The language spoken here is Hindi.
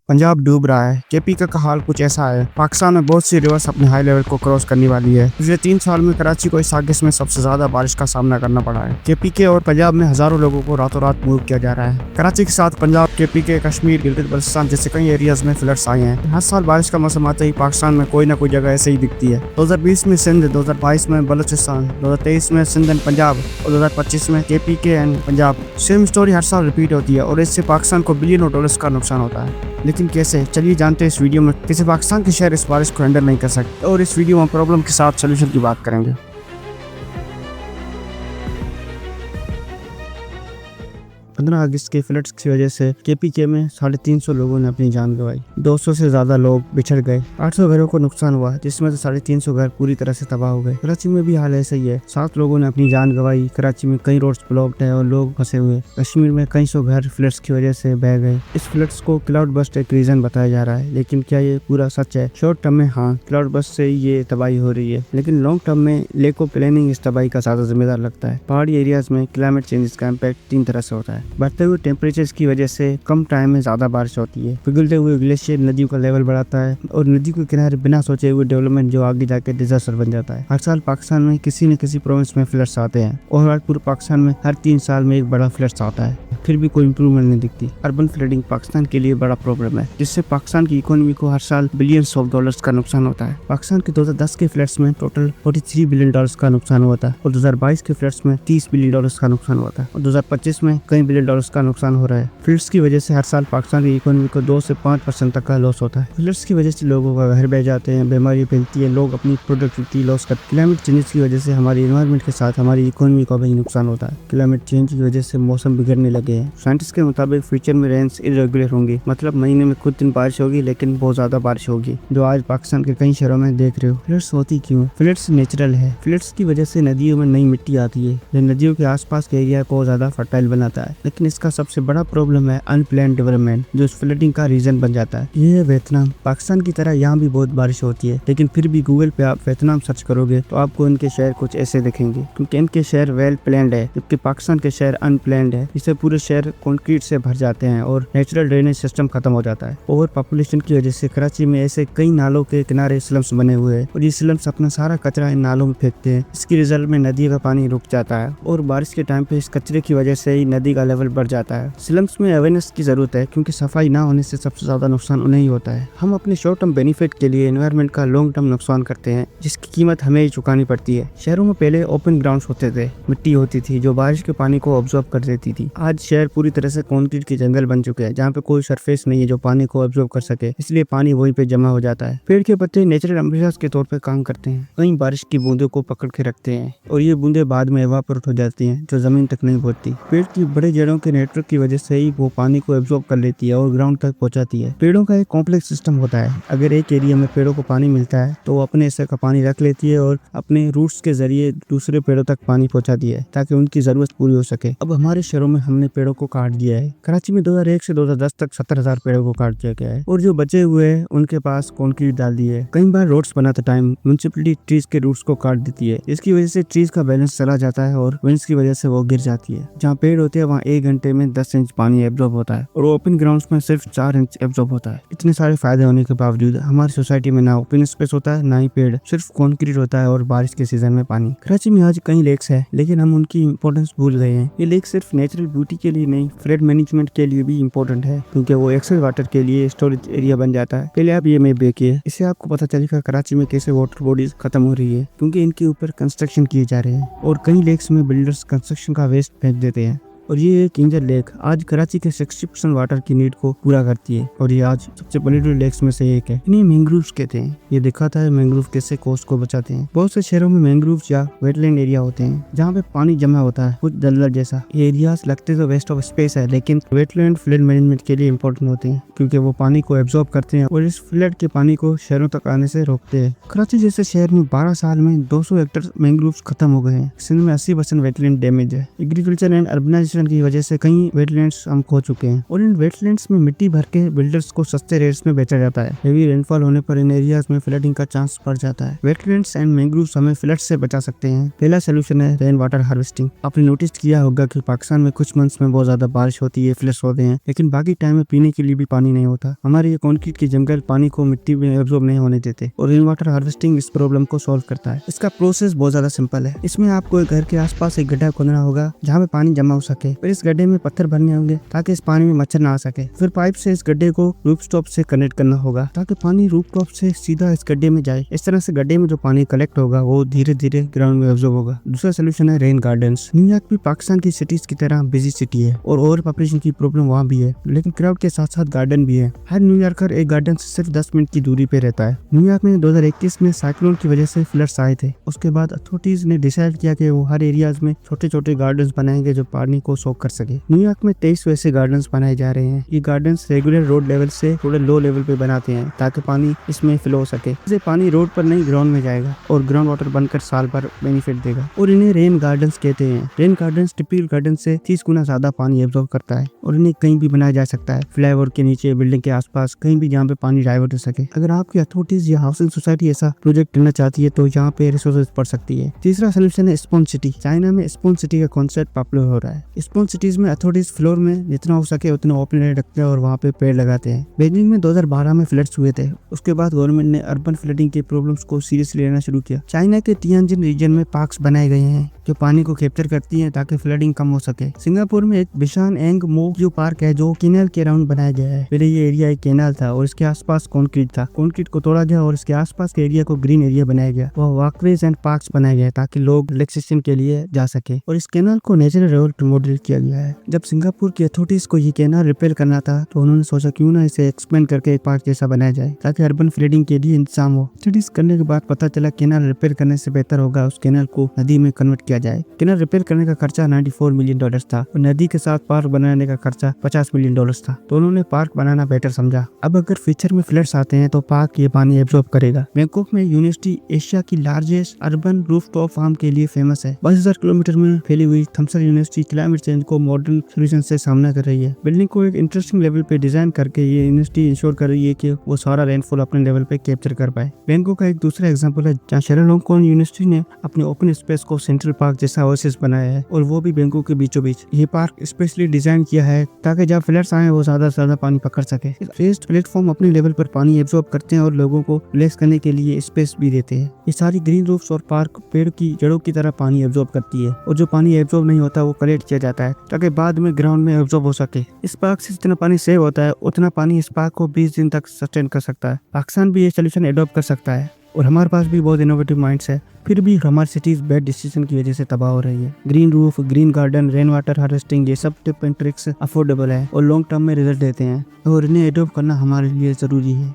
पंजाब डूब रहा है। केपी का हाल कुछ ऐसा है। पाकिस्तान में बहुत सी रिवर्स अपने हाई लेवल को क्रॉस करने वाली है। पिछले 3 साल में कराची को इस आगस्ट में सबसे ज्यादा बारिश का सामना करना पड़ा है। केपी के और पंजाब में हजारों लोगों को रातों रात मूव किया जा रहा है। कराची के साथ पंजाब, केपी के, कश्मीर, गिलगित बल्तिस्तान जैसे कई एरियाज में फ्लड्स आए हैं। हर साल बारिश का मौसम आते ही पाकिस्तान में कोई ना कोई जगह ऐसे ही दिखती है। 2020 में सिंध, 2022 में बलूचिस्तान, 2023 में सिंध एंड पंजाब और 2025 में केपी के एंड पंजाब। सेम स्टोरी हर साल रिपीट होती है और इससे पाकिस्तान को बिलियनों डॉलर्स का नुकसान होता है। लेकिन कैसे, चलिए जानते हैं इस वीडियो में। कैसे पाकिस्तान के शहर इस बारिश को हैंडल नहीं कर सकते और इस वीडियो में प्रॉब्लम के साथ सोल्यूशन की बात करेंगे। 15 अगस्त के फ्लड्स की वजह से केपीके में 350 लोगों ने अपनी जान गंवाई। 200 से ज्यादा लोग बिछड़ गए। 800 घरों को नुकसान हुआ, जिसमें से 350 घर पूरी तरह से तबाह हो गए। कराची में भी हाल ऐसा ही है। 7 लोगों ने अपनी जान गंवाई। कराची में कई रोड्स ब्लॉक्ड है और लोग फंसे हुए। कश्मीर में कई सौ घर फ्लड्स की वजह से बह गए। इस फ्लड्स को क्लाउड बस्ट एक रीजन बताया जा रहा है, लेकिन क्या ये पूरा सच है? शॉर्ट टर्म में हाँ, क्लाउड बस्ट से ये तबाही हो रही है, लेकिन लॉन्ग टर्म में लैक ऑफ प्लानिंग इस तबाही का ज्यादा जिम्मेदार लगता है। पहाड़ी एरियाज में क्लाइमेट चेंज का इम्पैक्ट 3 तरह से होता है। बढ़ते हुए टेम्परेचर की वजह से कम टाइम में ज्यादा बारिश होती है। पिघलते हुए ग्लेशियर नदियों का लेवल बढ़ाता है और नदी के किनारे बिना सोचे हुए डेवलपमेंट जो आगे जाकर डिजास्टर बन जाता है। हर साल पाकिस्तान में किसी न किसी प्रोविंस में फ्लड्स आते हैं और पूरे पाकिस्तान में हर 3 साल में एक बड़ा फ्लड्स आता है, फिर भी कोई इंप्रूवमेंट नहीं दिखती। अर्बन फ्लडिंग पाकिस्तान के लिए बड़ा प्रॉब्लम है, जिससे पाकिस्तान की इकोनॉमी को हर साल बिलियंस ऑफ डॉलर्स का नुकसान होता है। पाकिस्तान के 2010 के फ्लड्स में टोटल 43 बिलियन डॉलर्स का नुकसान हुआ था और 2022 के फ्लड्स में 30 बिलियन डॉलर्स का नुकसान हुआ था और 2025 में कई बिलियन डॉलर्स का नुकसान हो रहा है। फ्लड्स की वजह से हर साल पाकिस्तान की इकोनॉमी को 2 से 5% तक का लॉस होता है। फ्लड्स की वजह से लोगों का घर बह जाते हैं, बीमारी फैलती है, लोग अपनी प्रोडक्टिविटी लॉस करते हैं। क्लाइमेट चेंज की वजह से हमारी एनवायरनमेंट के साथ हमारी इकोनॉमी को भी नुकसान होता है। क्लाइमेट चेंज की वजह से मौसम बिगड़ने लगे हैं। साइंटिस्ट के मुताबिक फ्यूचर में रेन्स इरेगुलर होंगी, मतलब महीने में कुछ दिन बारिश होगी लेकिन बहुत ज्यादा बारिश होगी, जो आज पाकिस्तान के कई शहरों में देख रहे हो। फ्लड्स होती क्यों? फ्लड्स नेचुरल है। फ्लड्स की वजह से नदियों में नई मिट्टी आती है, जो नदियों के आसपास के एरिया को ज्यादा फर्टाइल बनाता है। लेकिन इसका सबसे बड़ा प्रॉब्लम है अनप्लान्ड डेवलपमेंट, जो फ्लडिंग का रीजन बन जाता है। ये है वियतनाम। पाकिस्तान की तरह यहाँ भी बहुत बारिश होती है, लेकिन फिर भी गूगल पे आप वियतनाम सर्च करोगे तो आपको इनके शहर कुछ ऐसे दिखेंगे, क्योंकि इनके शहर वेल प्लान्ड है, जबकि पाकिस्तान के शहर अनप्लान्ड है। इससे पूरे शहर कंक्रीट से भर जाते हैं और नेचुरल ड्रेनेज सिस्टम खत्म हो जाता है। ओवर पॉपुलेशन की वजह से कराची में ऐसे कई नालों के किनारे स्लम्स बने हुए हैं और ये स्लम्स अपना सारा कचरा इन नालों में फेंकते हैं। इसके रिजल्ट में नदी का पानी रुक जाता है और बारिश के टाइम पे इस कचरे की वजह से ही नदी का लेवल बढ़ जाता है। स्लम्स में अवेयरनेस की जरूरत है, क्योंकि सफाई ना होने से सबसे ज्यादा नुकसान उन्हें ही होता है। हम अपने शॉर्ट टर्म बेनिफिट के लिए एनवायरनमेंट का लॉन्ग टर्म नुकसान करते हैं, जिसकी कीमत हमें ही चुकानी पड़ती है। शहरों में पहले ओपन ग्राउंड्स होते थे, मिट्टी होती थी जो बारिश के पानी को ऑब्जॉर्व कर देती थी। आज शहर पूरी तरह से कंक्रीट के जंगल बन चुके हैं, जहाँ पे कोई सरफेस नहीं है जो पानी को ऑब्जॉर्व कर सके, इसलिए पानी वहीं पे जमा हो जाता है। पेड़ के पत्ते नेचुरल अम्ब्रेलास के तौर पे काम करते हैं, कई बारिश की बूंदों को पकड़ के रखते हैं और ये बूंदे बाद में एवापोरेट हो जाती हैं, जो जमीन तक नहीं पहुंचती। पेड़ की बड़े जड़ों के नेटवर्क की वजह से ही वो पानी को एब्जॉर्ब कर लेती है और ग्राउंड तक पहुंचाती है। पेड़ों का एक कॉम्प्लेक्स सिस्टम होता है। अगर एक एरिया में पेड़ों को पानी मिलता है तो वो अपने हिस्से का पानी रख लेती है और अपने रूट्स के जरिए दूसरे पेड़ों तक पानी पहुंचाती है, ताकि उनकी जरूरत पूरी हो सके। अब हमारे शहरों में हमने पेड़ों को काट दिया है। कराची में 2001 से 2010 तक 70,000 पेड़ों को काट दिया गया है और जो बचे हुए हैं उनके पास कंक्रीट डाल दी है। कई बार रोड्स बनाते टाइम म्युनिसिपैलिटी ट्रीज के रूट्स को काट देती है, इसकी वजह से ट्रीज का बैलेंस चला जाता है और विंड्स की वजह से वो गिर जाती है। जहाँ पेड़ होते हैं वहाँ 1 घंटे में 10 इंच पानी एब्जॉर्ब होता है और ओपन ग्राउंड्स में सिर्फ 4 इंच एब्जॉर्ब होता है। इतने सारे फायदे होने के बावजूद हमारी सोसाइटी में ना ओपन स्पेस होता है, ना ही पेड़, सिर्फ कंक्रीट होता है और बारिश के सीजन में पानी। कराची में आज कई लेक्स है, लेकिन हम उनकी इंपॉर्टेंस भूल गए हैं। ये लेक सिर्फ नेचुरल ब्यूटी के लिए नहीं, फ्लड मैनेजमेंट के लिए भी इम्पोर्टेंट है, क्योंकि वो एक्सेस वाटर के लिए स्टोरेज एरिया बन जाता है। पहले आप ये मैप देखिए, इससे आपको पता चलेगा कराची में कैसे वाटर बॉडीज खत्म हो रही है, क्योंकि इनके ऊपर कंस्ट्रक्शन किए जा रहे हैं और कई लेक्स में बिल्डर्स कंस्ट्रक्शन का वेस्ट फेंक देते हैं। और ये एक इंजर लेक आज कराची के 60% वाटर की नीड को पूरा करती है और ये आज सबसे पोल्यूटेड लेक्स में से एक है। इन्हें मैंग्रोव्स कहते हैं। ये दिखाता है मैंग्रोव कैसे कोस्ट को बचाते हैं। बहुत से शहरों में मैंग्रोव्स या वेटलैंड एरिया होते हैं, जहाँ पे पानी जमा होता है, कुछ दलदल जैसा। ये एरियाज लगते तो वेस्ट ऑफ स्पेस है, लेकिन वेटलैंड फ्लड मैनेजमेंट के लिए इंपॉर्टेंट होते हैं, क्योंकि वो पानी को एब्जॉर्ब करते हैं और इस फ्लड के पानी को शहरों तक आने से रोकते हैं। कराची जैसे शहर में 12 साल में 200 हेक्टेयर मैंग्रोव्स खत्म हो गए हैं। सिंध में 80% वेटलैंड डैमेज है। एग्रीकल्चर एंड अर्बनाइजेशन डिफोरेस्टेशन की वजह से कई वेटलैंड्स हम खो चुके हैं और इन वेटलैंड्स में मिट्टी भर के बिल्डर्स को सस्ते रेट्स में बेचा जाता है। हेवी रेनफॉल होने पर इन एरियाज में फ्लडिंग का चांस बढ़ जाता है। वेटलैंड्स एंड मैंग्रोव्स हमें फ्लड से बचा सकते हैं। पहला सोल्यूशन है रेन वाटर हार्वेस्टिंग। आपने नोटिस किया होगा कि पाकिस्तान में कुछ मंथ्स में बहुत ज्यादा बारिश होती है, फ्लड्स होते हैं, लेकिन बाकी टाइम में पीने के लिए भी पानी नहीं होता। हमारे ये कंक्रीट के जंगल पानी को मिट्टी में एब्जॉर्ब नहीं होने देते और रेन वाटर हार्वेस्टिंग इस प्रॉब्लम को सॉल्व करता है। इसका प्रोसेस बहुत ज्यादा सिंपल है। इसमें आपको घर के आसपास एक गड्ढा खोदना होगा जहाँ पे पानी जमा हो सके। फिर इस गड्ढे में पत्थर भरने होंगे ताकि इस पानी में मच्छर ना आ सके। फिर पाइप से इस गड्ढे को रूफटॉप से कनेक्ट करना होगा ताकि पानी रूफटॉप से सीधा इस गड्ढे में जाए। इस तरह से गड्ढे में जो पानी कलेक्ट होगा वो धीरे धीरे ग्राउंड में एब्जॉर्ब होगा। दूसरा सोल्यूशन है रेन गार्डन्स। न्यूयॉर्क भी पाकिस्तान की सिटीज की तरह बिजी सिटी है और ओवर पॉपुलेशन की प्रॉब्लम वहाँ भी है, लेकिन क्राउड के साथ साथ गार्डन भी है। हर न्यूयॉर्कर एक गार्डन से सिर्फ 10 मिनट की दूरी पे रहता है। न्यूयॉर्क में 2021 में साइक्लोन की वजह से फ्लड्स आए थे। उसके बाद अथॉरिटीज ने डिसाइड किया कि वो हर एरियाज में छोटे छोटे गार्डन्स बनाएंगे जो पानी को सोख कर सके। न्यूयॉर्क में 23 वैसे गार्डन्स बनाए जा रहे हैं। ये गार्डन्स रेगुलर रोड लेवल से थोड़े लो लेवल पे बनाते हैं ताकि पानी इसमें फ्लो हो सके। इससे पानी रोड पर नहीं ग्राउंड में जाएगा और ग्राउंड वाटर बनकर साल भर बेनिफिट देगा और इन्हें रेन गार्डन्स कहते हैं। रेन गार्डन्स टिपिकल गार्डन से 30 गुना ज्यादा पानी एब्जॉर्ब करता है और इन्हें कहीं भी बनाया जा सकता है, फ्लाईओवर के नीचे, बिल्डिंग के आसपास, कहीं भी जहाँ पे पानी डाइवर्ट हो सके। अगर आपकी अथॉरिटीज या हाउसिंग सोसाइटी ऐसा प्रोजेक्ट करना चाहती है तो यहाँ पे रिसोर्सेज पड़ सकती है। तीसरा सोल्यूशन है स्पॉन्ज सिटी। चाइना में स्पॉन्ज सिटी का कॉन्सेप्ट पॉपुलर हो रहा है। स्पॉन्ज सिटीज में अथॉरिटीज फ्लोर में जितना हो सके उतना ओपन एयर रखते हैं और वहाँ पे पेड़ लगाते हैं। बीजिंग में 2012 में फ्लड्स हुए थे। उसके बाद गवर्नमेंट ने अर्बन फ्लडिंग के प्रॉब्लम्स को सीरियसली लेना शुरू किया। चाइना के तियानजिन रीजन में पार्क्स बनाए गए हैं जो पानी को कैप्चर करती हैं ताकि फ्लडिंग कम हो सके। सिंगापुर में एक बिशान एंग मो जो पार्क है जो कैनाल के राउंड बनाया गया है। पहले ये एरिया एक कैनाल था और इसके आसपास कंक्रीट था। कंक्रीट को तोड़ा गया और इसके आसपास के एरिया को ग्रीन एरिया बनाया गया। वह वॉकवेज एंड पार्क्स बनाए गए ताकि लोग रिलैक्सेशन के लिए जा सके और इस कैनाल को नेचुरल रिवर मॉडल किया गया है। जब सिंगापुर की अथॉरिटीज को ये कैनाल रिपेयर करना था तो उन्होंने सोचा क्यों ना इसे एक्सपेंड करके एक पार्क जैसा बनाया जाए ताकि अर्बन फ्लडिंग के लिए इंतजाम हो। स्टडीज करने के बाद पता चला कैनाल रिपेयर करने से बेहतर होगा उस कैनाल को नदी में कन्वर्ट किया जाए। कैनाल रिपेयर करने का खर्चा $94 मिलियन था और नदी के साथ पार्क बनाने का खर्चा $50 मिलियन था। तो उन्होंने पार्क बनाना बेटर समझा। अब अगर फ्यूचर में फ्लड्स आते हैं तो पार्क ये पानी एब्जॉर्ब करेगा। बैंकॉक में यूनिवर्सिटी एशिया की लार्जेस्ट अर्बन रूफटॉप फार्म के लिए फेमस है। 22,000 किलोमीटर में फैली हुई थॉमसन यूनिवर्सिटी क्लाइमेट चेंज को मॉडर्न सोल्यूशन से सामना कर रही है। बिल्डिंग को एक इंटरेस्टिंग लेवल पे डिजाइन करके ये यूनिवर्सिटी इंश्योर कर रही है कि वो सारा रेनफॉल अपने लेवल पे कैप्चर कर पाए। बैंकॉक का एक दूसरा एग्जांपल है जहाँ शेरालोंगकोन यूनिवर्सिटी ने अपने ओपन स्पेस को सेंट्रल पार्क जैसा ओएसिस बनाया है और वो भी बैंकॉक के बीचों बीच। ये पार्क स्पेशली डिजाइन किया है ताकि जब फ्लड्स आए वो ज्यादा से ज्यादा पानी पकड़ सके। रेस्ड प्लेटफॉर्म अपने लेवल पर पानी एब्जॉर्ब करते हैं और लोगों को रिलैक्स करने के लिए स्पेस भी देते हैं। ये सारी ग्रीन रूफ्स और पार्क पेड़ की जड़ों की तरह पानी एब्जॉर्ब करती है और जो पानी एब्जॉर्ब नहीं होता वो कलेक्ट किया जाता है ताकि बाद में ग्राउंड में एब्जॉर्ब हो सके। इस पार्क से जितना पानी सेव होता है उतना पानी इस पार्क को 20 दिन तक सस्टेन कर सकता है। पाकिस्तान भी ये सोल्यूशन एडॉप्ट कर सकता है और हमारे पास भी बहुत इनोवेटिव माइंड्स है। फिर भी हमारी सिटीज बैड डिसीजन की वजह से तबाह हो रही है। Green roof, green garden, rain water harvesting ये सब टिप एंड ट्रिक्स अफोर्डेबल है और लॉन्ग टर्म में रिजल्ट देते हैं और इन्हें एडॉप्ट करना हमारे लिए जरूरी है।